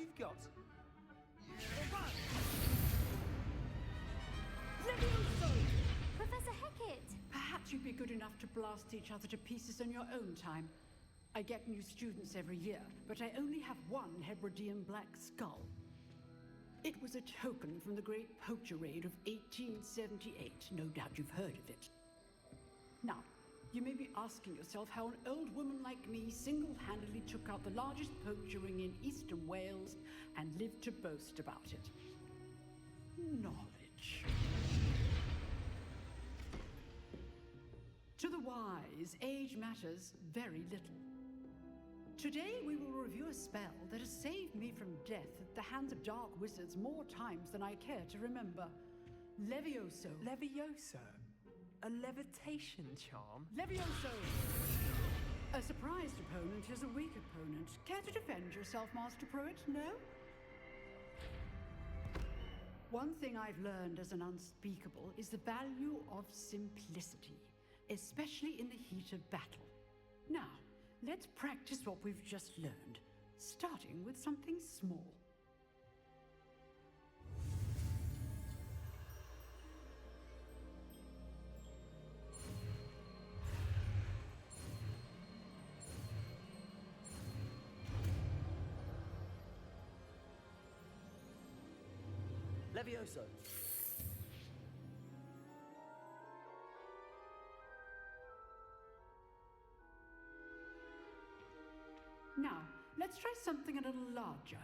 you've got? Levioso! Professor Hecat! Perhaps you'd be good enough to blast each other to pieces on your own time. I get new students every year, but I only have one Hebridean black skull. It was a token from the Great Poacher Raid of 1878. No doubt you've heard of it. Now, you may be asking yourself how an old woman like me single-handedly took out the largest poacher ring in eastern Wales and lived to boast about it. Knowledge. To the wise, age matters very little. Today we will review a spell that has saved me from death at the hands of dark wizards more times than I care to remember. Levioso. Levioso? A levitation charm? Levioso! A surprised opponent is a weak opponent. Care to defend yourself, Master Pruitt? No? One thing I've learned as an unspeakable is the value of simplicity, especially in the heat of battle. Now, let's practice what we've just learned, starting with something small. Levioso! Now, let's try something a little larger.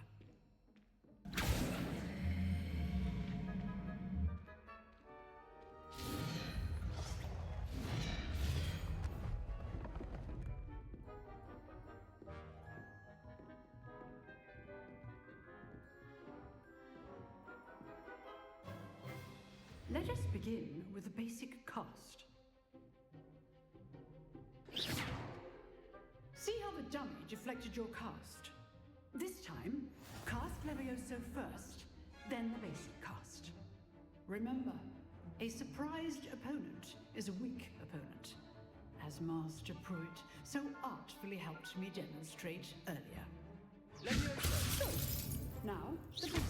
Let us begin with a basic cast. See how the dummy deflected your cast? This time, cast Levioso first, then the basic cast. Remember, a surprised opponent is a weak opponent, as Master Pruitt so artfully helped me demonstrate earlier. Levioso! Now, the basic.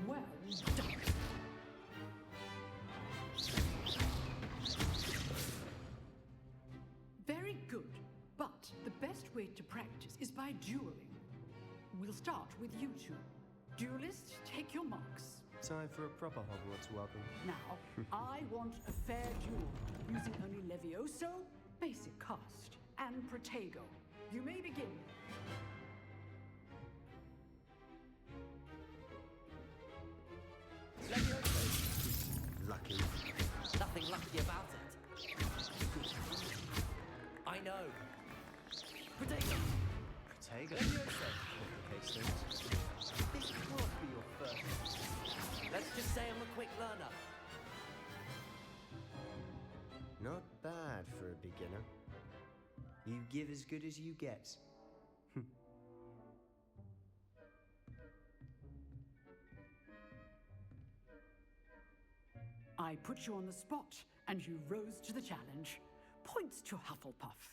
Well done. Very good, but the best way to practice is by dueling. We'll start with you two. Duelists, take your marks. Time for a proper Hogwarts welcome. Now, I want a fair duel, using only Levioso, basic cast, and Protego. You may begin. Levioso! Lucky. Nothing lucky about it. I know. Protego! Protego. Levioso! Complicates things. This can't be your first. Let's just say I'm a quick learner. Not bad for a beginner. You give as good as you get. I put you on the spot, and you rose to the challenge. Points to Hufflepuff.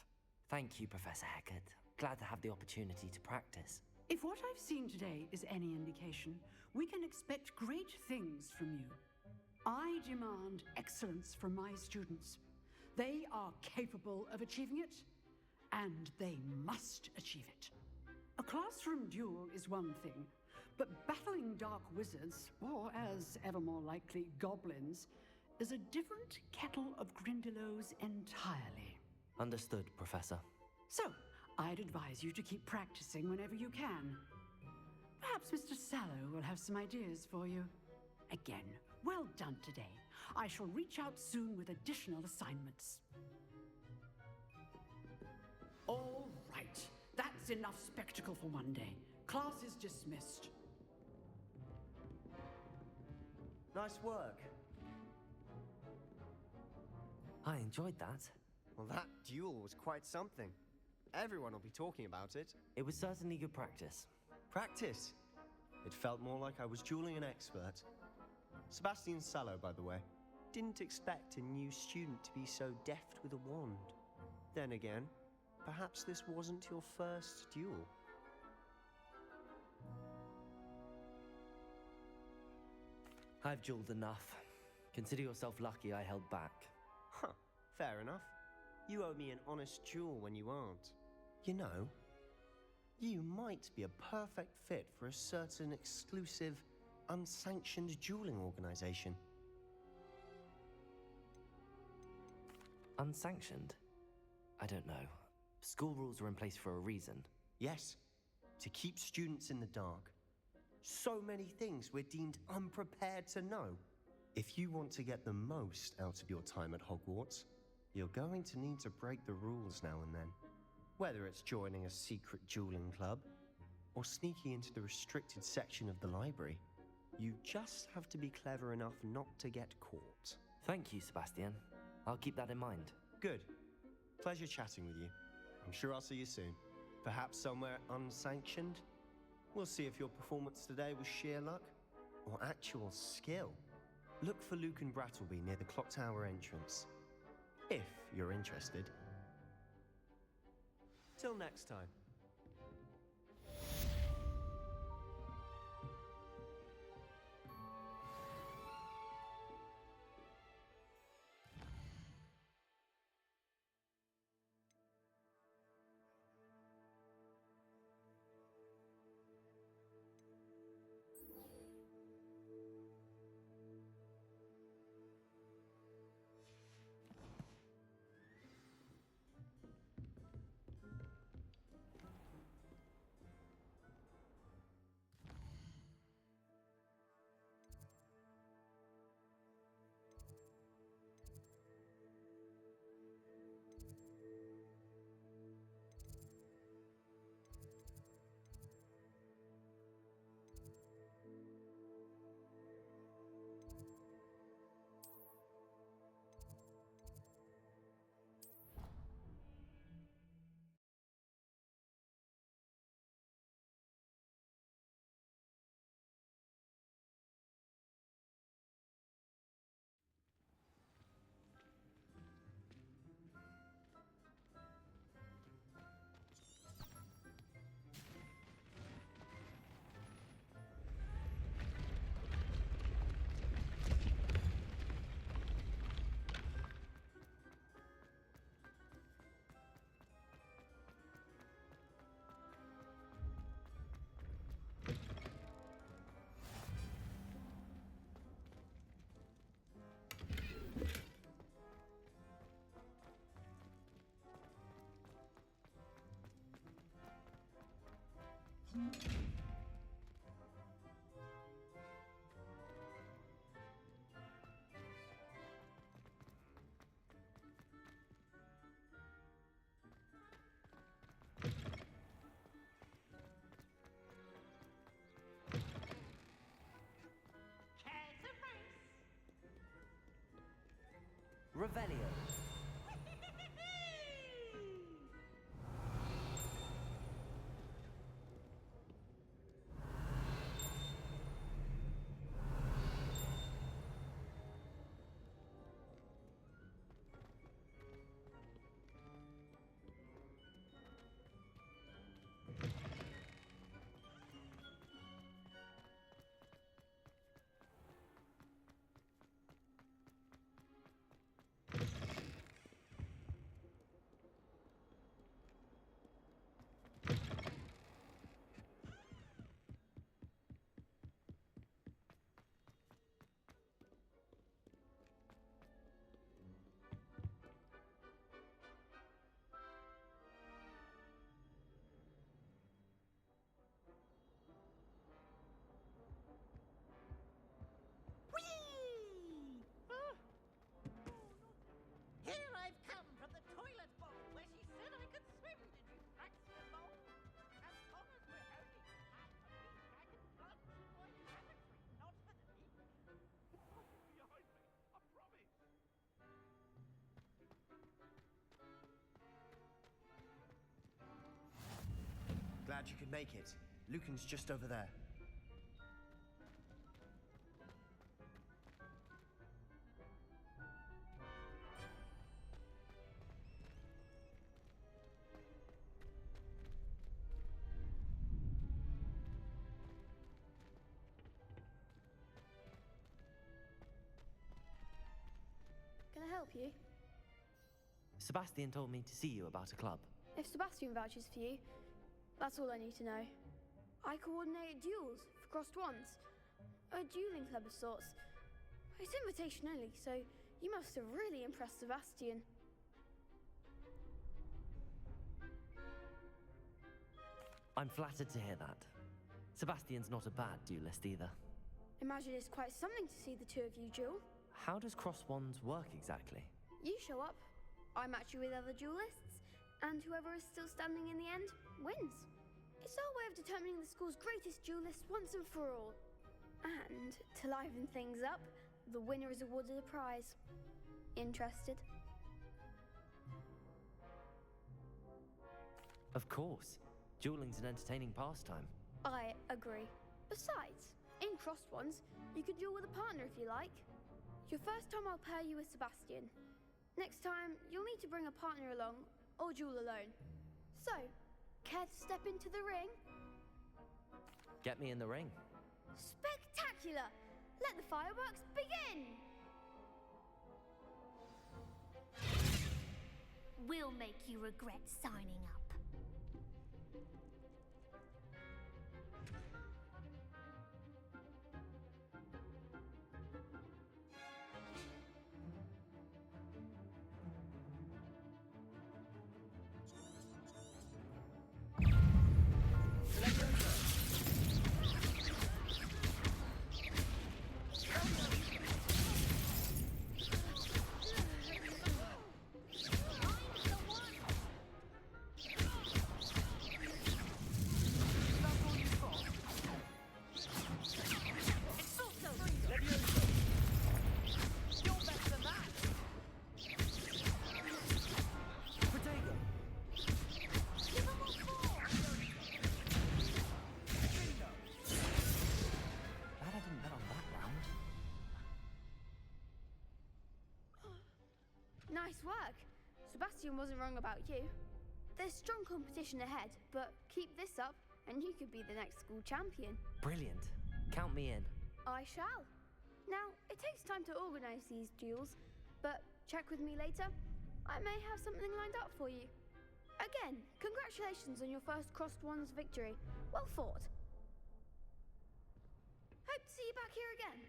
Thank you, Professor Hecat. Glad to have the opportunity to practice. If what I've seen today is any indication, we can expect great things from you. I demand excellence from my students. They are capable of achieving it, and they must achieve it. A classroom duel is one thing, but battling dark wizards, or as ever more likely, goblins, is a different kettle of Grindylows entirely. Understood, Professor. So, I'd advise you to keep practicing whenever you can. Perhaps Mr. Sallow will have some ideas for you. Again, well done today. I shall reach out soon with additional assignments. All right, that's enough spectacle for one day. Class is dismissed. Nice work. I enjoyed that. Well, that duel was quite something. Everyone will be talking about it. It was certainly good practice. Practice. It felt more like I was dueling an expert. Sebastian Sallow, by the way. Didn't expect a new student to be so deft with a wand. Then again, perhaps this wasn't your first duel. I've jeweled enough. Consider yourself lucky I held back. Huh, fair enough. You owe me an honest jewel when you aren't. You know, you might be a perfect fit for a certain exclusive, unsanctioned dueling organization. Unsanctioned? I don't know. School rules are in place for a reason. Yes, to keep students in the dark. So many things we're deemed unprepared to know. If you want to get the most out of your time at Hogwarts, you're going to need to break the rules now and then. Whether it's joining a secret dueling club or sneaking into the restricted section of the library, you just have to be clever enough not to get caught. Thank you, Sebastian. I'll keep that in mind. Good. Pleasure chatting with you. I'm sure I'll see you soon. Perhaps somewhere unsanctioned? We'll see if your performance today was sheer luck or actual skill. Look for Luke and Brattleby near the clock tower entrance, if you're interested. Till next time. Revelio. Here I've come from the toilet bowl where she said I could swim. Did you practice along? As long as we're only half a big dragon blood, she's going to have a treat, not for the deep. Behind me, I promise. Glad you could make it. Lucan's just over there. help you? Sebastian told me to see you about a club. If Sebastian vouches for you, that's all I need to know. I coordinate duels for crossed wands. A dueling club of sorts. It's invitation only, so you must have really impressed Sebastian. I'm flattered to hear that. Sebastian's not a bad duelist either. Imagine it's quite something to see the two of you duel. How does cross wands work exactly? You show up, I match you with other duelists, and whoever is still standing in the end wins. It's our way of determining the school's greatest duelist once and for all. And to liven things up, the winner is awarded a prize. Interested? Of course. Dueling's an entertaining pastime. I agree. Besides, in crossed ones, you could duel with a partner if you like. Your first time I'll pair you with Sebastian. Next time, you'll need to bring a partner along, or duel alone. So, care to step into the ring? Get me in the ring. Spectacular! Let the fireworks begin! We'll make you regret signing up. Nice work. Sebastian wasn't wrong about you. There's strong competition ahead, but keep this up and you could be the next school champion. Brilliant. Count me in. I shall. Now, it takes time to organise these duels, but check with me later. I may have something lined up for you. Again, congratulations on your first crossed wands victory. Well fought. Hope to see you back here again.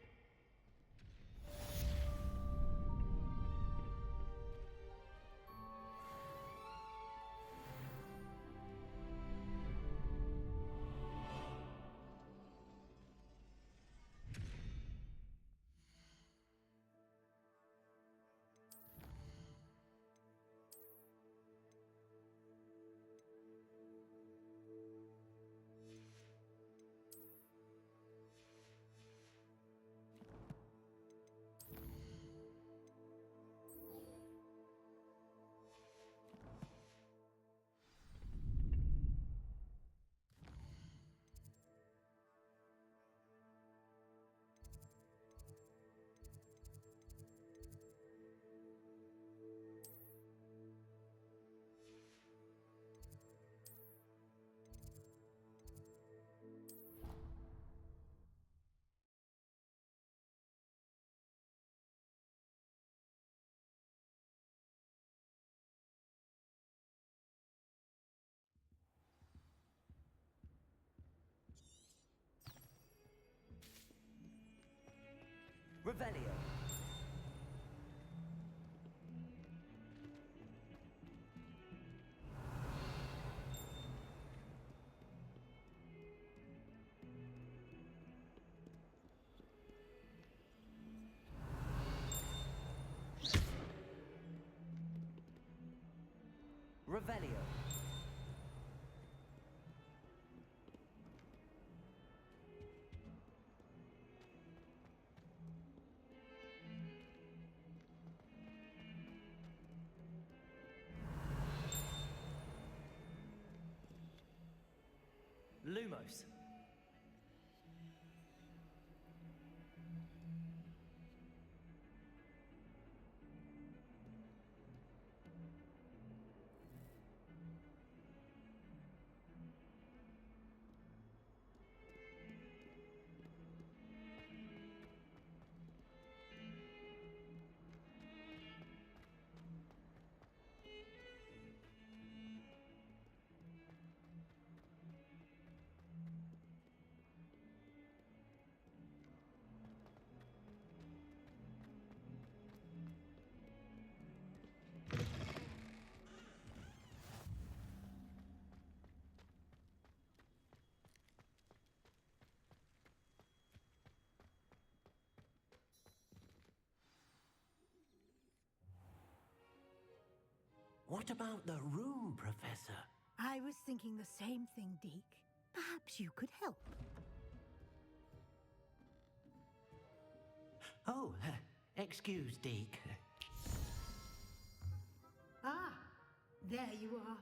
Revelio. Revelio. Lumos. What about the room, Professor? I was thinking the same thing, Deke. Perhaps you could help. Oh, excuse, Deke. Ah, there you are.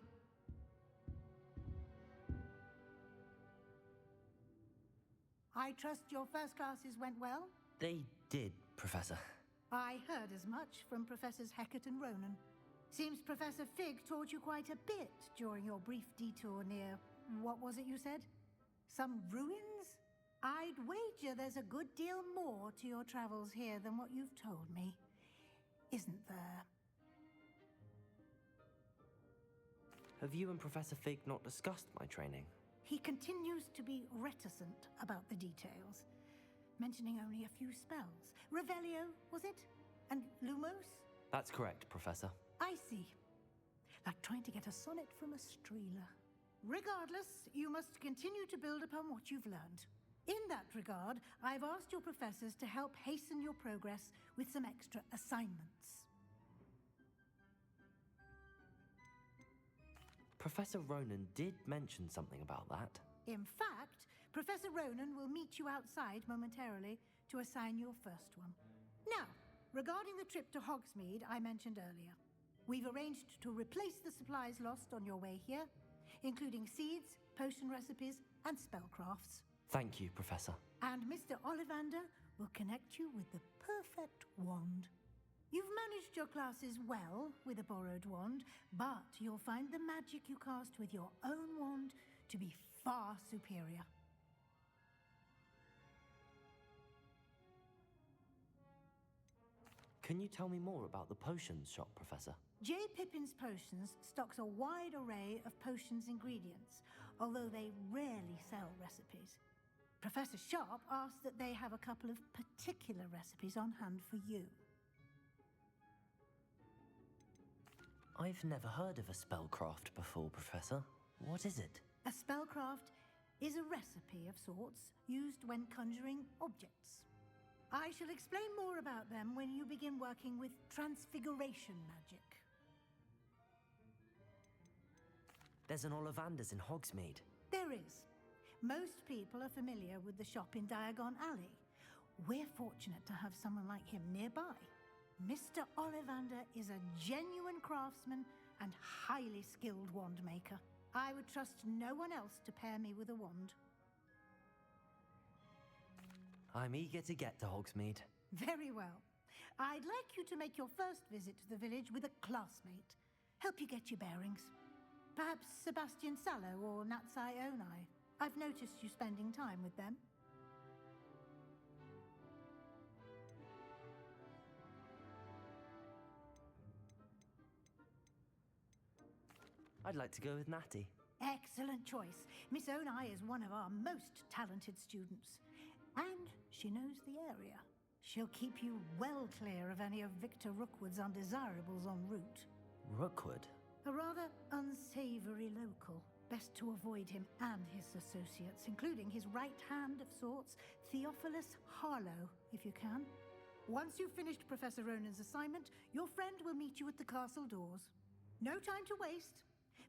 I trust your first classes went well? They did, Professor. I heard as much from Professors Hecat and Ronan. Seems Professor Fig taught you quite a bit during your brief detour near... what was it you said? Some ruins? I'd wager there's a good deal more to your travels here than what you've told me. Isn't there? Have you and Professor Fig not discussed my training? He continues to be reticent about the details, mentioning only a few spells. Revelio, was it? And Lumos? That's correct, Professor. I see. Like trying to get a sonnet from a streeler. Regardless, you must continue to build upon what you've learned. In that regard, I've asked your professors to help hasten your progress with some extra assignments. Professor Ronan did mention something about that. In fact, Professor Ronan will meet you outside momentarily to assign your first one. Now, regarding the trip to Hogsmeade I mentioned earlier, we've arranged to replace the supplies lost on your way here, including seeds, potion recipes, and spellcrafts. Thank you, Professor. And Mr. Ollivander will connect you with the perfect wand. You've managed your classes well with a borrowed wand, but you'll find the magic you cast with your own wand to be far superior. Can you tell me more about the potions shop, Professor? J. Pippin's Potions stocks a wide array of potions ingredients, although they rarely sell recipes. Professor Sharp asked that they have a couple of particular recipes on hand for you. I've never heard of a spellcraft before, Professor. What is it? A spellcraft is a recipe of sorts used when conjuring objects. I shall explain more about them when you begin working with transfiguration magic. There's an Ollivander's in Hogsmeade. There is. Most people are familiar with the shop in Diagon Alley. We're fortunate to have someone like him nearby. Mr. Ollivander is a genuine craftsman and highly skilled wand maker. I would trust no one else to pair me with a wand. I'm eager to get to Hogsmeade. Very well. I'd like you to make your first visit to the village with a classmate. Help you get your bearings. Perhaps Sebastian Sallow or Natsai Onai. I've noticed you spending time with them. I'd like to go with Natty. Excellent choice. Miss Onai is one of our most talented students. And she knows the area. She'll keep you well clear of any of Victor Rookwood's undesirables en route. Rookwood? A rather unsavory local. Best to avoid him and his associates, including his right hand of sorts, Theophilus Harlow, if you can. Once you've finished Professor Ronan's assignment, your friend will meet you at the castle doors. No time to waste.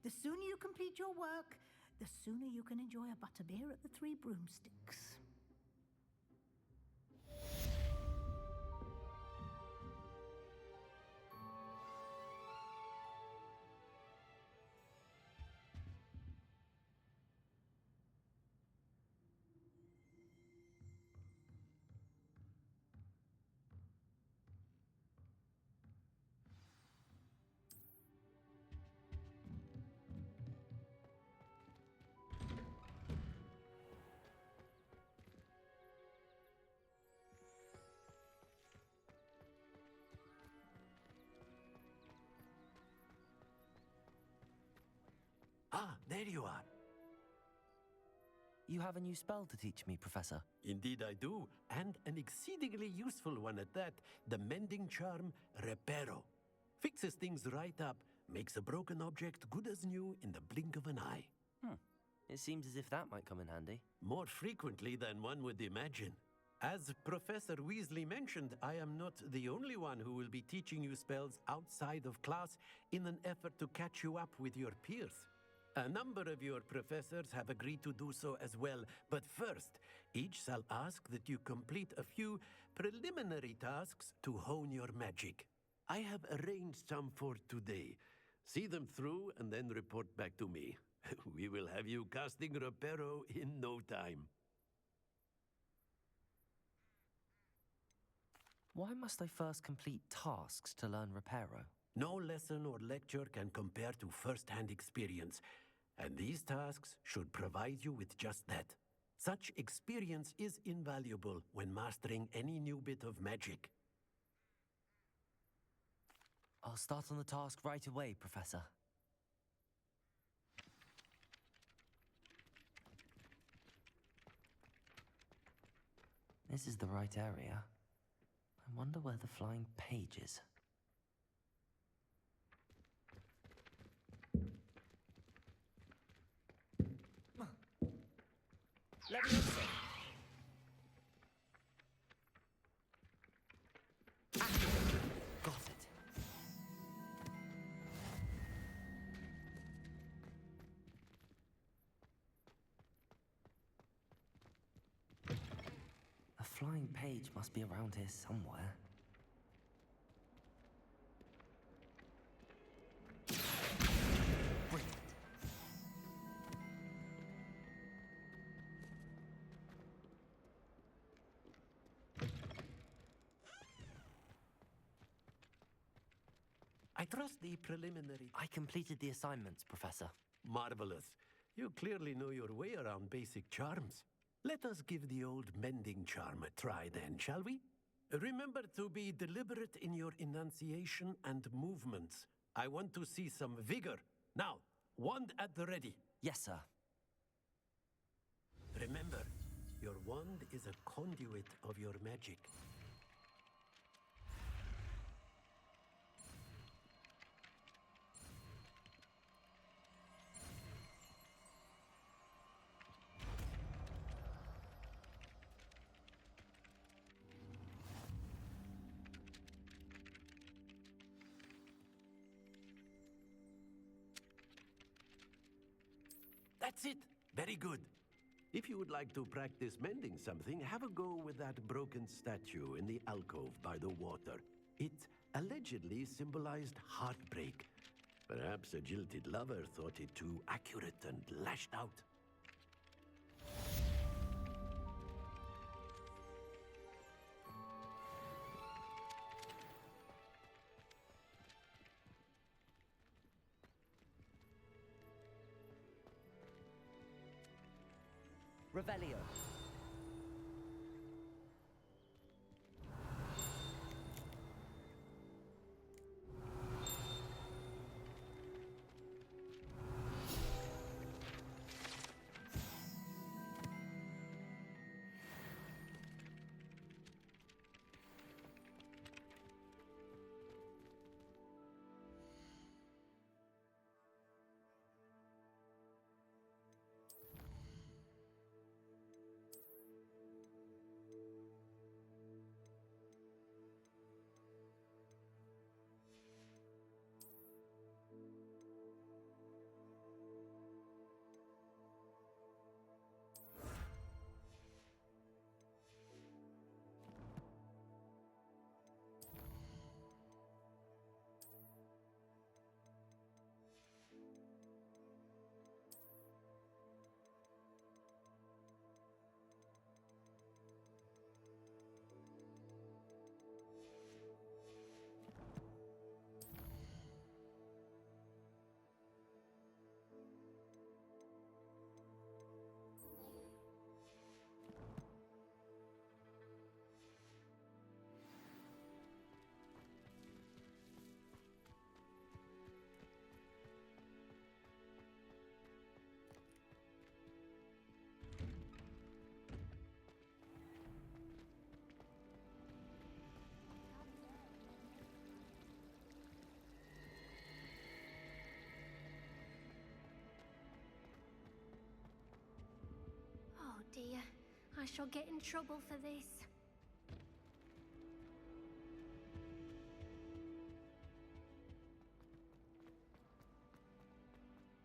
The sooner you complete your work, the sooner you can enjoy a butterbeer at the Three Broomsticks. Ah, there you are. You have a new spell to teach me, Professor. Indeed I do, and an exceedingly useful one at that. The mending charm, Reparo. Fixes things right up, makes a broken object good as new in the blink of an eye. It seems as if that might come in handy. More frequently than one would imagine. As Professor Weasley mentioned, I am not the only one who will be teaching you spells outside of class in an effort to catch you up with your peers. A number of your professors have agreed to do so as well, but first, each shall ask that you complete a few preliminary tasks to hone your magic. I have arranged some for today. See them through and then report back to me. We will have you casting Reparo in no time. Why must I first complete tasks to learn Reparo? No lesson or lecture can compare to first-hand experience, and these tasks should provide you with just that. Such experience is invaluable when mastering any new bit of magic. I'll start on the task right away, Professor. This is the right area. I wonder where the flying page is. Let me see. Got it. A flying page must be around here somewhere. Brilliant. I trust the preliminary... I completed the assignments, Professor. Marvelous. You clearly know your way around basic charms. Let us give the old mending charm a try then, shall we? Remember to be deliberate in your enunciation and movements. I want to see some vigor. Now, wand at the ready. Yes, sir. Remember, your wand is a conduit of your magic. That's it. Very good. If you would like to practice mending something, have a go with that broken statue in the alcove by the water. It allegedly symbolized heartbreak. Perhaps a jilted lover thought it too accurate and lashed out. Revelio. I shall get in trouble for this.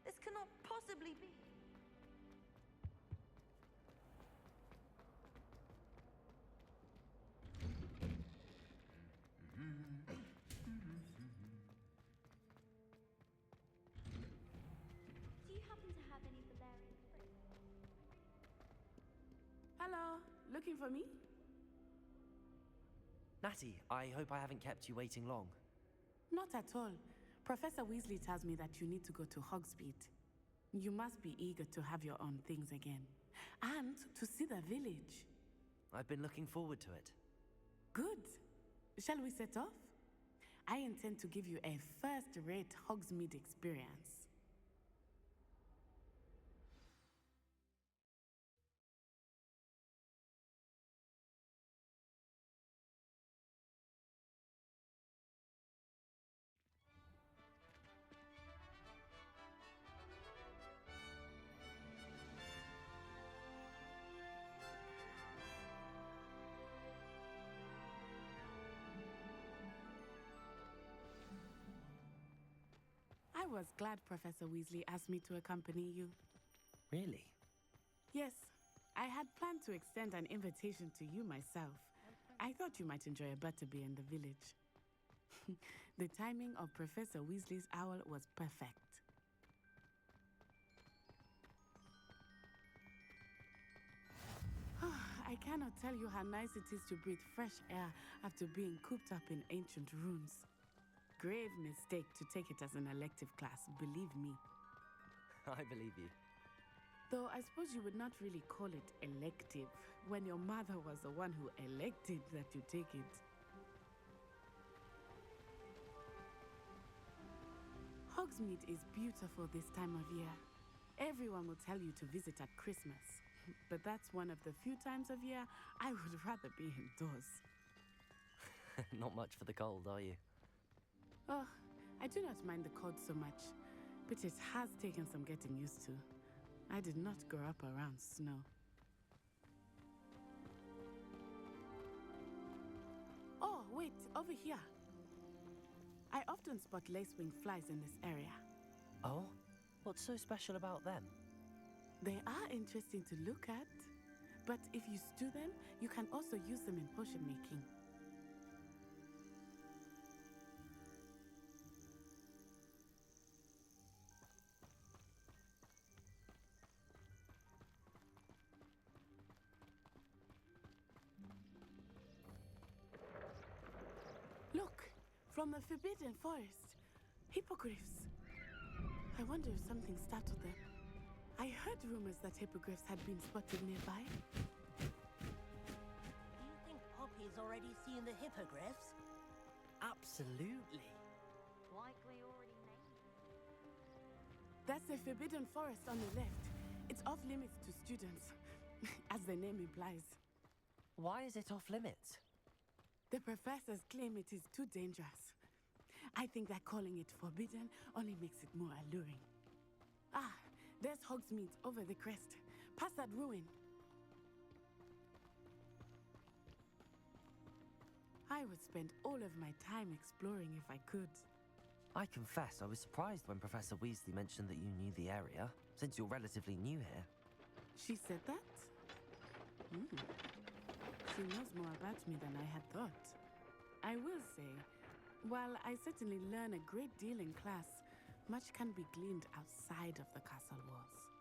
This cannot possibly be. Do you happen to have any valerian fruit? Hello, looking for me? Natty, I hope I haven't kept you waiting long. Not at all. Professor Weasley tells me that you need to go to Hogsmeade. You must be eager to have your own things again. And to see the village. I've been looking forward to it. Good. Shall we set off? I intend to give you a first-rate Hogsmeade experience. I was glad Professor Weasley asked me to accompany you. Really? Yes, I had planned to extend an invitation to you myself. I thought you might enjoy a butterbeer in the village. The timing of Professor Weasley's owl was perfect. I cannot tell you how nice it is to breathe fresh air after being cooped up in ancient rooms. Grave mistake to take it as an elective class, believe me. I believe you. Though I suppose you would not really call it elective when your mother was the one who elected that you take it. Hogsmeade is beautiful this time of year. Everyone will tell you to visit at Christmas, but that's one of the few times of year I would rather be indoors. Not much for the cold, are you? Oh, I do not mind the cold so much, but it has taken some getting used to. I did not grow up around snow. Oh, wait, over here. I often spot lacewing flies in this area. Oh? What's so special about them? They are interesting to look at, but if you stew them, you can also use them in potion making. Look, from the Forbidden Forest. Hippogriffs. I wonder if something startled them. I heard rumors that hippogriffs had been spotted nearby. Do you think Poppy's already seen the hippogriffs? Absolutely. Likely already named. That's the Forbidden Forest on the left. It's off limits to students, as the name implies. Why is it off limits? The professors claim it is too dangerous. I think that calling it forbidden only makes it more alluring. Ah, there's Hogsmeade over the crest. Past that ruin. I would spend all of my time exploring if I could. I confess I was surprised when Professor Weasley mentioned that you knew the area, since you're relatively new here. She said that? She knows more about me than I had thought. I will say, while I certainly learn a great deal in class, much can be gleaned outside of the castle walls.